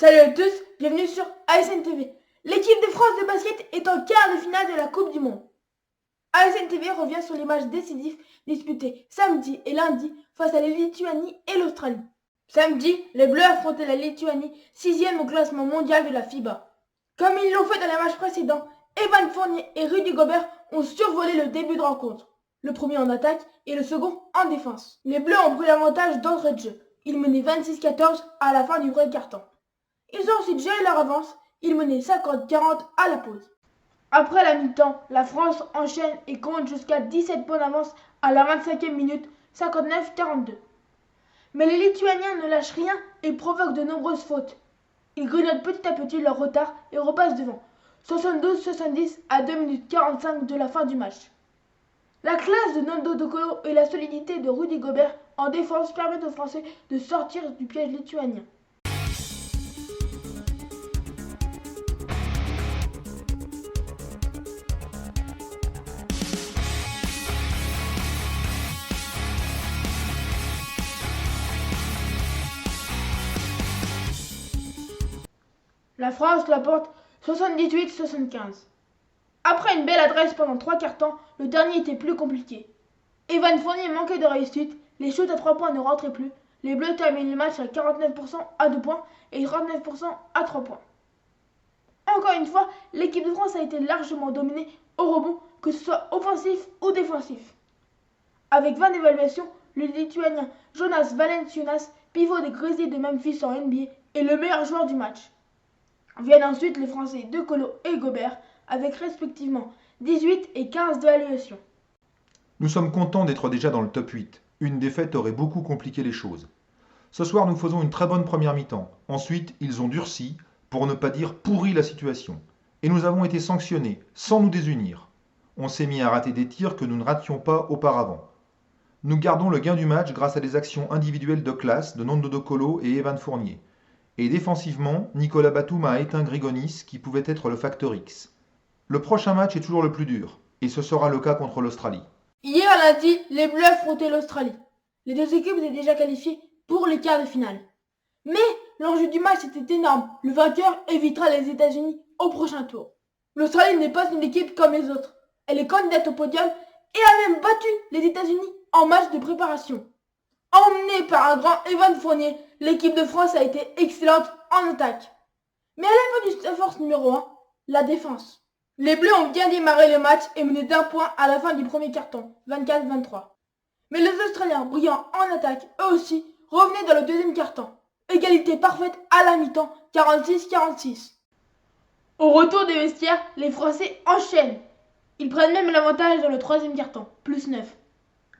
Salut à tous, bienvenue sur ASN TV. L'équipe de France de basket est en quart de finale de la Coupe du Monde. ASN TV revient sur les matchs décisifs disputés samedi et lundi face à la Lituanie et l'Australie. Samedi, les Bleus affrontaient la Lituanie, 6e au classement mondial de la FIBA. Comme ils l'ont fait dans les matchs précédents, Evan Fournier et Rudy Gobert ont survolé le début de rencontre. Le premier en attaque et le second en défense. Les Bleus ont pris l'avantage d'entrée de jeu. Ils menaient 26-14 à la fin du premier quart-temps. Ils ont ensuite géré leur avance, ils menaient 50-40 à la pause. Après la mi-temps, la France enchaîne et compte jusqu'à 17 points d'avance à la 25e minute, 59-42. Mais les Lituaniens ne lâchent rien et provoquent de nombreuses fautes. Ils grignotent petit à petit leur retard et repassent devant, 72-70 à 2 minutes 45 de la fin du match. La classe de Nando De Colo et la solidité de Rudy Gobert en défense permettent aux Français de sortir du piège lituanien. La France l'emporte 78-75. Après une belle adresse pendant 3 quarts-temps, le dernier était plus compliqué. Evan Fournier manquait de réussite, les shoots à 3 points ne rentraient plus, les Bleus terminent le match à 49% à 2 points et 39% à 3 points. Encore une fois, l'équipe de France a été largement dominée au rebond, que ce soit offensif ou défensif. Avec 20 évaluations, le Lituanien Jonas Valanciunas, pivot des Grizzlies de Memphis en NBA, est le meilleur joueur du match. Viennent ensuite les Français De Colo et Gobert, avec respectivement 18 et 15 d'évaluation. Nous sommes contents d'être déjà dans le top 8. Une défaite aurait beaucoup compliqué les choses. Ce soir, nous faisons une très bonne première mi-temps. Ensuite, ils ont durci, pour ne pas dire pourri la situation. Et nous avons été sanctionnés, sans nous désunir. On s'est mis à rater des tirs que nous ne rations pas auparavant. Nous gardons le gain du match grâce à des actions individuelles de classe de Nando De Colo et Evan Fournier. Et défensivement, Nicolas Batum a éteint Grigonis qui pouvait être le facteur X. Le prochain match est toujours le plus dur, et ce sera le cas contre l'Australie. Hier lundi, les Bleus affrontaient l'Australie. Les deux équipes étaient déjà qualifiées pour les quarts de finale. Mais l'enjeu du match était énorme. Le vainqueur évitera les États-Unis au prochain tour. L'Australie n'est pas une équipe comme les autres. Elle est candidate au podium et a même battu les États-Unis en match de préparation. Emmenée par un grand Evan Fournier, l'équipe de France a été excellente en attaque. Mais à la fin de sa force numéro 1, la défense. Les Bleus ont bien démarré le match et mené d'1 point à la fin du premier quart-temps, 24-23. Mais les Australiens, brillants en attaque, eux aussi, revenaient dans le deuxième quart-temps. Égalité parfaite à la mi-temps, 46-46. Au retour des vestiaires, les Français enchaînent. Ils prennent même l'avantage dans le troisième quart-temps, plus 9.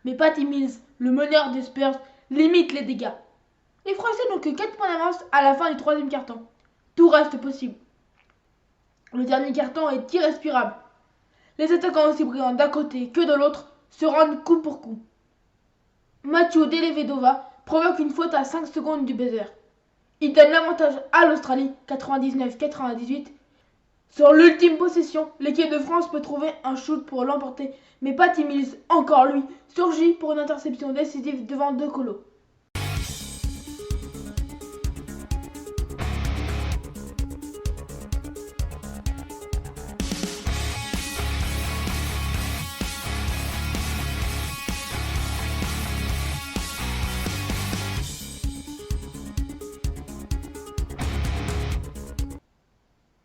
Mais Patty Mills, le meneur des Spurs, limite les dégâts. Les Français n'ont que 4 points d'avance à la fin du troisième quart-temps. Tout reste possible. Le dernier quart-temps est irrespirable. Les attaquants aussi brillants d'un côté que de l'autre se rendent coup pour coup. Mathieu Dellavedova provoque une faute à 5 secondes du buzzer. Il donne l'avantage à l'Australie, 99-98. Sur l'ultime possession, l'équipe de France peut trouver un shoot pour l'emporter, mais Patty Mills, encore lui, surgit pour une interception décisive devant De Colo.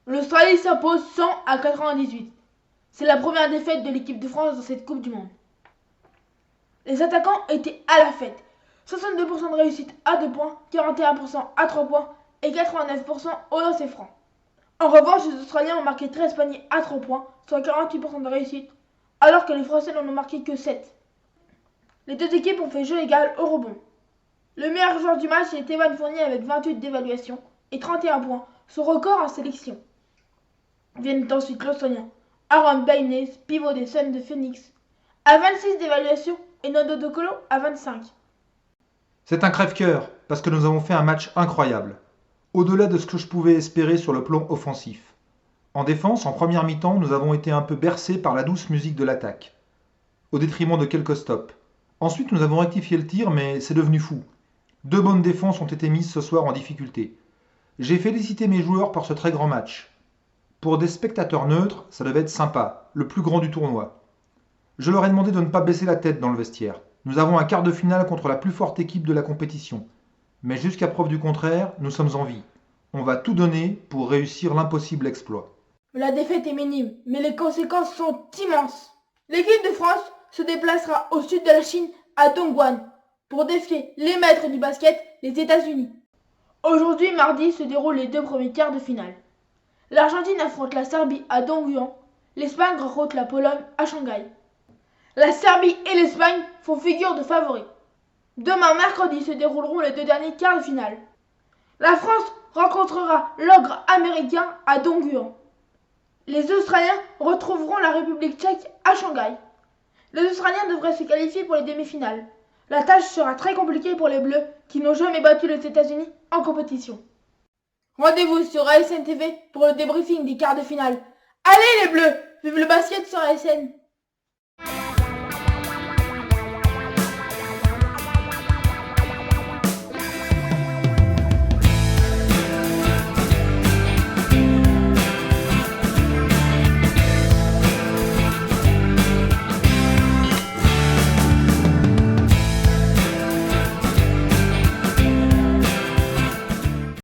L'Australie s'impose 100-98. C'est la première défaite de l'équipe de France dans cette Coupe du Monde. Les attaquants étaient à la fête. 62% de réussite à 2 points, 41% à 3 points et 89% au lancer franc. En revanche, les Australiens ont marqué 13 paniers à 3 points, soit 48% de réussite, alors que les Français n'en ont marqué que 7. Les deux équipes ont fait jeu égal au rebond. Le meilleur joueur du match est Evan Fournier avec 28 d'évaluation et 31 points, son record en sélection. Viennent ensuite l'Australien Aaron Baines, pivot des Suns de Phoenix, à 26 d'évaluation et Nando De Colo à 25. C'est un crève-cœur, parce que nous avons fait un match incroyable. Au-delà de ce que je pouvais espérer sur le plan offensif. En défense, en première mi-temps, nous avons été un peu bercés par la douce musique de l'attaque, au détriment de quelques stops. Ensuite, nous avons rectifié le tir, mais c'est devenu fou. 2 bonnes défenses ont été mises ce soir en difficulté. J'ai félicité mes joueurs pour ce très grand match. Pour des spectateurs neutres, ça devait être sympa, le plus grand du tournoi. Je leur ai demandé de ne pas baisser la tête dans le vestiaire. Nous avons un quart de finale contre la plus forte équipe de la compétition. Mais jusqu'à preuve du contraire, nous sommes en vie. On va tout donner pour réussir l'impossible exploit. La défaite est minime, mais les conséquences sont immenses. L'équipe de France se déplacera au sud de la Chine, à Dongguan, pour défier les maîtres du basket, les États-Unis. Aujourd'hui, mardi, se déroulent les 2 premiers quarts de finale. L'Argentine affronte la Serbie à Dongguan, l'Espagne rencontre la Pologne à Shanghai. La Serbie et l'Espagne font figure de favoris. Demain, mercredi, se dérouleront les 2 derniers quarts de finale. La France rencontrera l'ogre américain à Dongguan. Les Australiens retrouveront la République tchèque à Shanghai. Les Australiens devraient se qualifier pour les demi-finales. La tâche sera très compliquée pour les Bleus qui n'ont jamais battu les États-Unis en compétition. Rendez-vous sur ASN TV pour le débriefing des quarts de finale. Allez les Bleus, vive le basket sur ASN!